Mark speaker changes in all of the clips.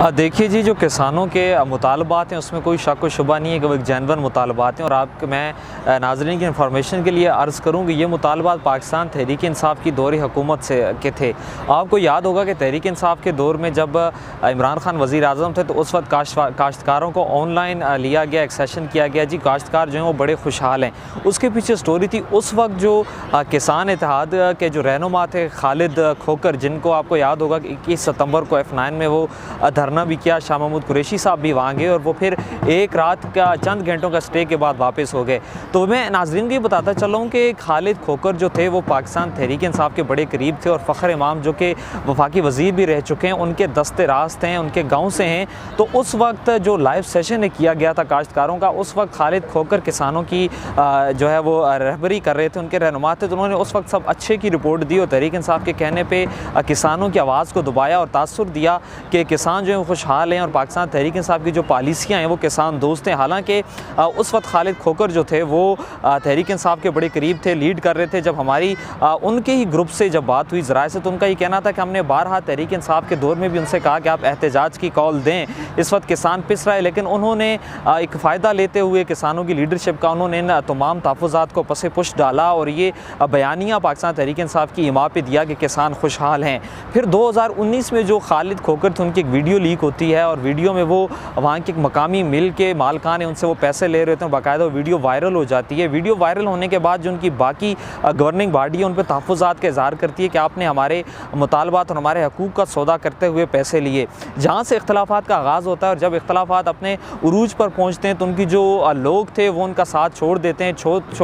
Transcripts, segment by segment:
Speaker 1: देखिए जी, जो किसानों के मुतालबात हैं उसमें कोई शक व शुबा नहीं है कि वो एक जेन्युइन मुतालबात हैं। और मैं नाज़रीन की इंफॉर्मेशन के लिए अर्ज़ करूँ कि ये मुतालबात पाकिस्तान तहरीक इंसाफ की दौर हुकूमत से के थे। आपको याद होगा कि तहरीक इंसाफ के दौर में जब इमरान खान वज़ीर आज़म थे तो उस वक्त काश्तकारों को ऑनलाइन लिया गया, एक सेशन किया गया जी। काश्तकार जो हैं वो बड़े खुशहाल हैं। उसके पीछे स्टोरी थी, उस वक्त जो किसान इत्तेहाद के जो रहनुमा थे खालिद खोकर, जिनको आपको याद होगा कि 21 सितंबर को F9 में वो धरना भी किया, शाह महमूद कुरैशी साहब भी वहाँ गए और वो फिर एक रात का चंद घंटों का स्टे के बाद वापस हो गए। तो मैं नाज़रीन को ये बताता चला हूँ कि खालिद खोकर जो थे वो पाकिस्तान तहरीक इंसाफ के बड़े करीब थे और फ़ख्र इमाम जो कि वफाकी वज़ीर भी रह चुके हैं, उनके दस्ते रास्त हैं, उनके गाँव से हैं। तो उस वक्त जो लाइव सेशन किया गया था काश्तकारों का, उस वक्त खालिद खोकर किसानों की जो है वो रहबरी कर रहे थे, उनके रहनुमा थे। तो उन्होंने उस वक्त सब अच्छे की रिपोर्ट दी और तहरीक इंसाफ के कहने पर किसानों की आवाज़ को दबाया और तासुर दिया कि किसान जो है खुशहाल हैं और पाकिस्तान तहरीक इंसाफ की जो पॉलिसियाँ हैं वो किसान दोस्त हैं। हालांकि उस वक्त खालिद खोकर जो थे वो तहरीक इंसाफ के बड़े करीब थे, लीड कर रहे थे। जब हमारी उनके ही ग्रुप से जब बात हुई ज़राए से, तो उनका ये कहना था कि हमने बारहा तहरीक इंसाफ के दौर में भी उनसे कहा कि आप एहतजाज की कॉल दें, इस वक्त किसान पिस रहा है। लेकिन उन्होंने एक फ़ायदा लेते हुए किसानों की लीडरशिप का उन्होंने इन तमाम तहफ़्फ़ुज़ात को पसे पुश डाला और ये बयानिया पाकिस्तान तहरीक इंसाफ की इमा पे दिया कि किसान खुशहाल हैं। फिर 2019 में जो खालिद खोकर थे उनकी एक वीडियो लीक होती है और वीडियो में वो वहाँ के एक मकामी मिल के मालकान है, उनसे वो पैसे ले रहे थे, बाकायदा वीडियो वायरल हो जाती है। वीडियो वायरल होने के बाद जो उनकी बाकी गवर्निंग बॉडी है उन पर तहफ़्फ़ुज़ात का इज़हार करती है कि आपने हमारे मुतालबात और हमारे हकूक़ का सौदा करते हुए पैसे लिए। जहाँ से इख्तलाफात का आगाज़ होता है और जब इख्तलाफात अपने उरूज पर पहुँचते हैं तो उनकी जो लोग थे वो उनका साथ छोड़ देते हैं।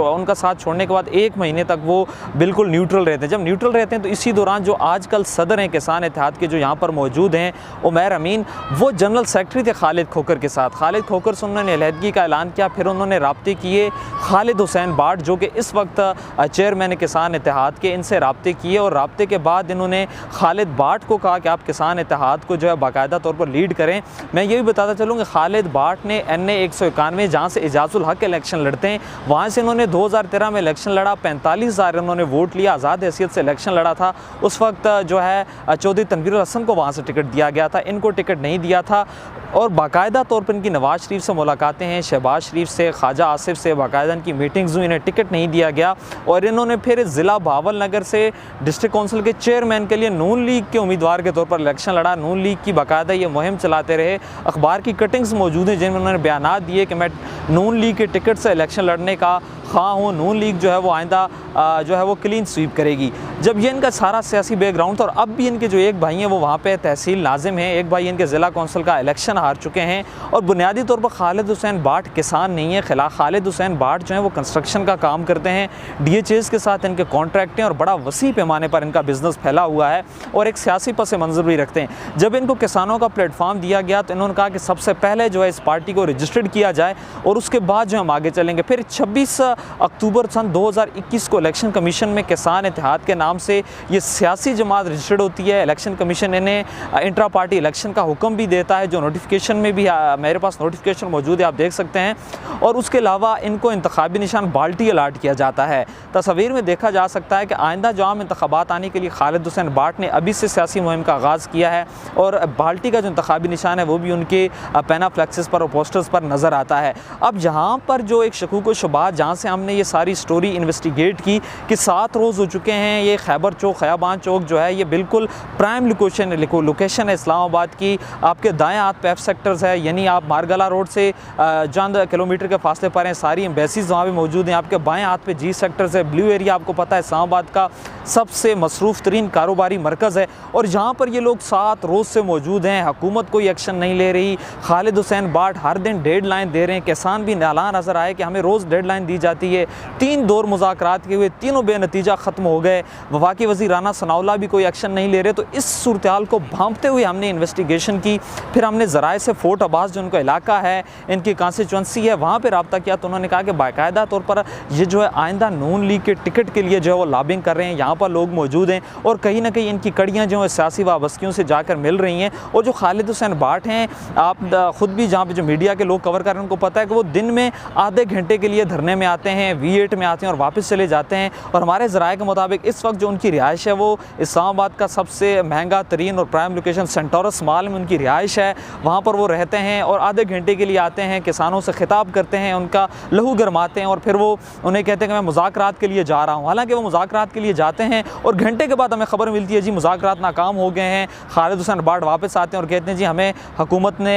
Speaker 1: उनका साथ छोड़ने के बाद 1 महीने तक वो बिल्कुल न्यूट्रल रहते हैं। जब न्यूट्रल रहते हैं तो इसी दौरान जो आजकल सदर हैं किसान इत्तेहाद के जो यहाँ पर मौजूद हैं, उमैर अमीन, वो जनरल सेक्रेटरी थे खालिद खोकर के साथ। खालिद खोकर से उन्होंने अलहदगी का ऐलान किया। फिर उन्होंने राब्ते किए खालिद हुसैन बाट जो कि इस वक्त चेयरमैन किसान इत्तेहाद के, इनसे राब्ते किए और राब्ते के बाद इन्होंने खालिद बाट को कहा कि आप किसान इत्तेहाद को जो है बाकायदा तौर पर लीड करें। मैं ये भी बताता चलूँ कि खालिद बाट ने NA 191 जहाँ से एजाजुल हक इलेक्शन लड़ते हैं, वहाँ से इन्होंने 2013 में इलेक्शन लड़ा, 45,000 इन्होंने वोट लिया, आज़ाद हैसियत से इलेक्शन लड़ा था। उस वक्त जो है चौधरी तनवीरुल हसन को वहाँ से टिकट दिया गया था, इनको टिकट नहीं दिया था। और बाकायदा तौर पर इनकी नवाज़ शरीफ से मुलाकातें हैं, शहबाज शरीफ से, ख्वाजा आसिफ से बाकायदा इनकी मीटिंग्स हुई, इन्हें टिकट नहीं दिया गया। और इन्होंने फिर ज़िला भावल नगर से डिस्ट्रिक्ट काउंसिल के चेयरमैन के लिए नून लीग के उम्मीदवार के तौर पर इलेक्शन लड़ा। नून लीग की बाकायदा ये मुहिम चलाते रहे। अखबार की कटिंग्स मौजूद हैं जिनमें उन्होंने बयानात दिए कि मैं नून लीग के टिकट से इलेक्शन लड़ने का ख़्वाह हूँ, नून लीग जो है वो आइंदा जो है वो क्लीन स्वीप करेगी। जब ये इनका सारा सियासी बैकग्राउंड था और अब भी इनके जो एक भाई हैं वो वहाँ पे तहसील नाज़िम हैं, एक भाई इनके ज़िला कौंसिल का इलेक्शन हार चुके हैं। और बुनियादी तौर पर खालिद हुसैन बाट किसान नहीं है, खालिद हुसैन बाट जो है वो कंस्ट्रक्शन का काम करते हैं, DHAs के साथ इनके कॉन्ट्रैक्ट हैं और बड़ा वसी पैमाने पर इनका बिज़नेस फैला हुआ है और एक सियासी पस मंज़र भी रखते हैं। जब इनको किसानों का प्लेटफॉर्म दिया गया तो इन्होंने कहा कि सबसे पहले जो है इस पार्टी को रजिस्टर्ड किया जाए और उसके बाद जो हम आगे चलेंगे। फिर 26 अक्टूबर सन 2021 को इलेक्शन कमीशन में किसान इत्तेहाद के नाम से ये सियासी जमात रजिस्टर्ड होती है। इलेक्शन कमीशन इन्हें इंट्रा पार्टी इलेक्शन का हुक्म भी देता है, जो नोटिफिकेशन में भी मेरे पास नोटिफिकेशन मौजूद है, आप देख सकते हैं। और उसके अलावा इनको इंतखाबी निशान बाल्टी अलाट किया जाता है। तस्वीर में देखा जा सकता है कि आइंदा जो आम इंतखाबात आने के लिए खालिद हुसैन बाट ने अभी से सियासी मुहिम का आगाज़ किया है और बाल्टी का जो इंतखाबी निशान है वो भी उनके पेनाफ्लेक्सेस पर और पोस्टर्स पर नज़र आता है। अब यहाँ पर जो एक शकूक व शुबहात, जहाँ से हमने ये सारी स्टोरी इन्वेस्टिगेट की कि 7 रोज़ हो चुके हैं, ये खैबर चौक, खयाबान चौक जो है ये बिल्कुल प्राइम लोकेशन है इस्लामाबाद की। आपके दाएं हाथ पे F सेक्टर्स है, यानी आप मारगला रोड से चंद किलोमीटर के फासले पर हैं, सारी एम्बेसीज वहाँ भी मौजूद हैं। आपके बाएं हाथ पे G सेक्टर्स है, ब्लू एरिया आपको पता है इस्लामाबाद का सबसे मसरूफ़ तरीन कारोबारी मरकज़ है। और जहाँ पर ये लोग 7 रोज़ से मौजूद हैं, हुकूमत कोई एक्शन नहीं ले रही। खालिद हुसैन बाट हर दिन डेडलाइन दे रहे हैं, किसान भी नाला नज़र आए कि हमें रोज़ डेडलाइन दी जाती है। 3 दौर मुज़ाकरात के हुए, तीनों बेनतीजा ख़त्म हो गए। वफाकी वज़ीर राना सनाउल्लाह भी कोई एक्शन नहीं ले रहे। तो इस सूरत हाल को भांपते हुए हमने इन्वेस्टिगेशन की। फिर हमने ज़राए से फोर्ट अब्बास जो उनका इलाका है, इनकी कॉन्स्टिट्यूंसी है, वहाँ पर रब्ता किया तो उन्होंने कहा कि बाकायदा तौर पर ये जो है आइंदा नून लीग के टिकट के लिए जो है वो लॉबिंग कर रहे हैं। यहाँ पर लोग मौजूद हैं और कहीं ना कहीं इनकी कड़ियाँ जो है सियासी वाबस्तियों से जाकर मिल रही हैं। और जो खालिद हुसैन बाट हैं, आप ख़ुद भी जहाँ पे जो मीडिया के लोग कवर कर रहे हैं उनको पता है कि वो दिन में आधे घंटे के लिए धरने में आते हैं, V8 में आते हैं और वापस चले जाते हैं। और हमारे ज़राए के मुताबिक इस वक्त वक्त जो उनकी रिहाइश है वो इस्लामाबाद का सबसे महंगा तरीन और प्राइम लोकेशन सेंटोरस माल में उनकी रिहाइश है। वहाँ पर वो रहते हैं और आधे घंटे के लिए आते हैं, किसानों से खिताब करते हैं, उनका लहू गरमाते हैं और फिर वो उन्हें कहते हैं कि मैं मुज़ाकरात के लिए जा रहा हूँ। हालांकि वो मुज़ाकरात के लिए जाते हैं और घंटे के बाद हमें खबर मिलती है जी मुज़ाकरात नाकाम हो गए हैं। खालिद हुसैन बार्ड वापस आते हैं और कहते हैं जी हमें हुकूमत ने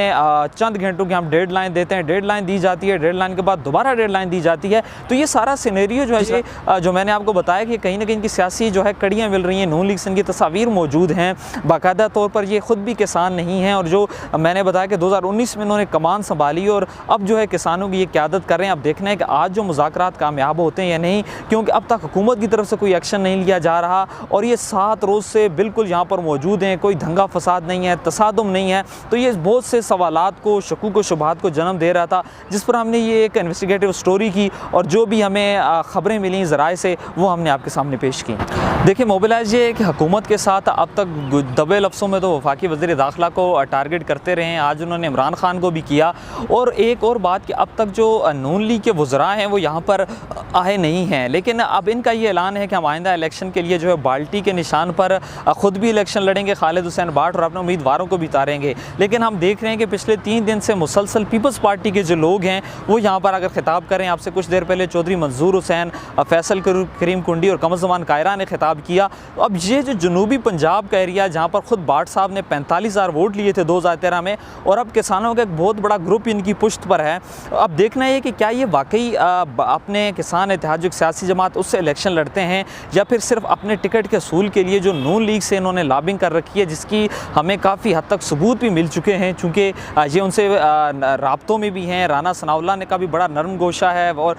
Speaker 1: चंद घंटों की हम डेडलाइन देते हैं, डेडलाइन दी जाती है, डेडलाइन के बाद दोबारा डेडलाइन दी जाती है। तो ये सारा सिनेरियो जो है जो मैंने आपको बताया कि कहीं ना कहीं इनकी सियासी जो है कड़ियाँ मिल रही हैं, नून लीग से इनकी तस्वीर मौजूद हैं, बाकायदा तौर पर ये ख़ुद भी किसान नहीं हैं और जो मैंने बताया कि 2019 में इन्होंने कमान संभाली और अब जो है किसानों की ये क़यादत कर रहे हैं। अब देखना है कि आज जो मुज़ाकरात कामयाब होते हैं या नहीं, क्योंकि अब तक हुकूमत की तरफ से कोई एक्शन नहीं लिया जा रहा और ये 7 रोज़ से बिल्कुल यहाँ पर मौजूद हैं, कोई दंगा फसाद नहीं है, तसादुम नहीं है। तो ये बहुत से सवालात को, शकूक व शुबहात को जन्म दे रहा था, जिस पर हमने ये एक इन्वेस्टिगेटिव स्टोरी की और जो भी हमें ख़बरें मिली ज़राए से वो हमने आपके सामने पेश की। देखिए, मोबिलाइज ये कि हुकूमत के साथ अब तक दबे लफ्ज़ों में तो वफाकी वज़ीर दाखिला को टारगेट करते रहे हैं, आज उन्होंने इमरान खान को भी किया। और एक और बात कि अब तक जो नून लीग के वज़रा हैं वो यहाँ पर आए नहीं हैं, लेकिन अब इनका ये ऐलान है कि हम आइंदा इलेक्शन के लिए जो है बाल्टी के निशान पर ख़ुद भी इलेक्शन लड़ेंगे, खालिद हुसैन बार्ड, और अपने उम्मीदवारों को भी उतारेंगे। लेकिन हम देख रहे हैं कि पिछले 3 दिन से मुसलसल पीपल्स पार्टी के जो लोग हैं वो यहाँ पर अगर खिताब करें, आपसे कुछ देर पहले चौधरी मंजूर हुसैन, फैसल करीम कुंडी और कमरज़मान कायरा ने खिताब किया। अब ये जो जनूबी पंजाब का एरिया जहाँ पर ख़ुद बार्ड साहब ने 45,000 वोट लिए थे 2013 में और अब किसानों का एक बहुत बड़ा ग्रुप इनकी पुश्त पर है। अब देखना है कि क्या ये वाकई अपने किसान इत्तेहाद जो सियासी जमात उससे इलेक्शन लड़ते हैं या फिर सिर्फ अपने टिकट के असूल के लिए जो नून लीग से इन्होंने लॉबिंग कर रखी है, जिसकी हमें काफ़ी हद तक सबूत भी मिल चुके हैं, चूँकि ये उनसे राब्तों में भी हैं। राना सनाउल्लाह ने का भी बड़ा नरम गोशा है और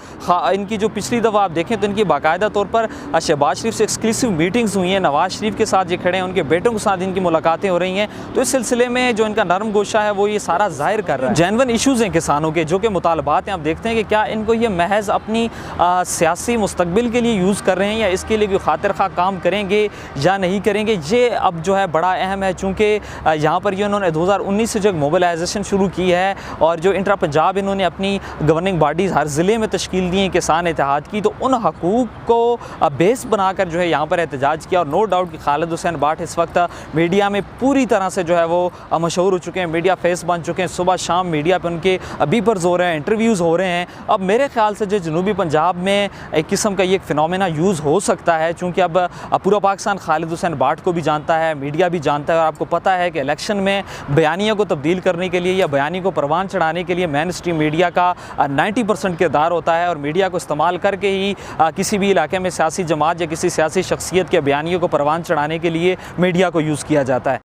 Speaker 1: इनकी जो पिछली दफ़ा आप देखें तो इनकी बाकायदा तौर पर शहबाज शरीफ से एक्सक्लूसिव मीटिंग्स हुई हैं, नवाज़ शरीफ के साथ ये खड़े हैं, उनके बेटों के साथ इनकी मुलाकातें हो रही हैं। तो इस सिलसिले में जो इनका नरम गोशा है वो ये सारा जाहिर कर रहा है। जेन्युइन इशूज़ हैं किसानों के, जो कि मुतालबात हैं। आप देखते हैं कि क्या इनको ये महज अपनी सियासी मुस्तकबिल के लिए यूज़ कर रहे हैं या इसके लिए कोई खातिर खा काम करेंगे या नहीं करेंगे, ये अब जो है बड़ा अहम है। चूँकि यहाँ पर ये उन्होंने 2019 से जो मोबिलाइजेशन शुरू की है और जो इंट्रा पंजाब इन्होंने अपनी गवर्निंग बॉडीज़ हर ज़िले में तश्कील दी हैं किसान इत्तेहाद की, तो उन हकूक़ को बेस बनाकर जो है यहाँ पर एहतजाज किया। और नो डाउट कि खालिद हुसैन बार्ड इस वक्त मीडिया में पूरी तरह से जो है वो मशहूर हो चुके हैं, मीडिया फेस बन चुके हैं। सुबह शाम मीडिया पे उनके बीपर्स हो रहे हैं, इंटरव्यूज़ हो रहे हैं। अब मेरे ख्याल से जो जनूबी पंजाब में एक किस्म का ये एक फिनोमेना यूज़ हो सकता है, चूँकि अब पूरा पाकिस्तान खालिद हुसैन बार्ड को भी जानता है, मीडिया भी जानता है। और आपको पता है कि इलेक्शन में बयानियों को तब्दील करने के लिए या बयानी को परवान चढ़ाने के लिए मेन स्ट्रीम मीडिया का 90% किरदार होता है और मीडिया को इस्तेमाल करके ही किसी भी इलाके में सियासी जमात या किसी सियासी शख्सियत के बयानियों को परवान चढ़ाने के लिए मीडिया को यूज़ किया जाता है।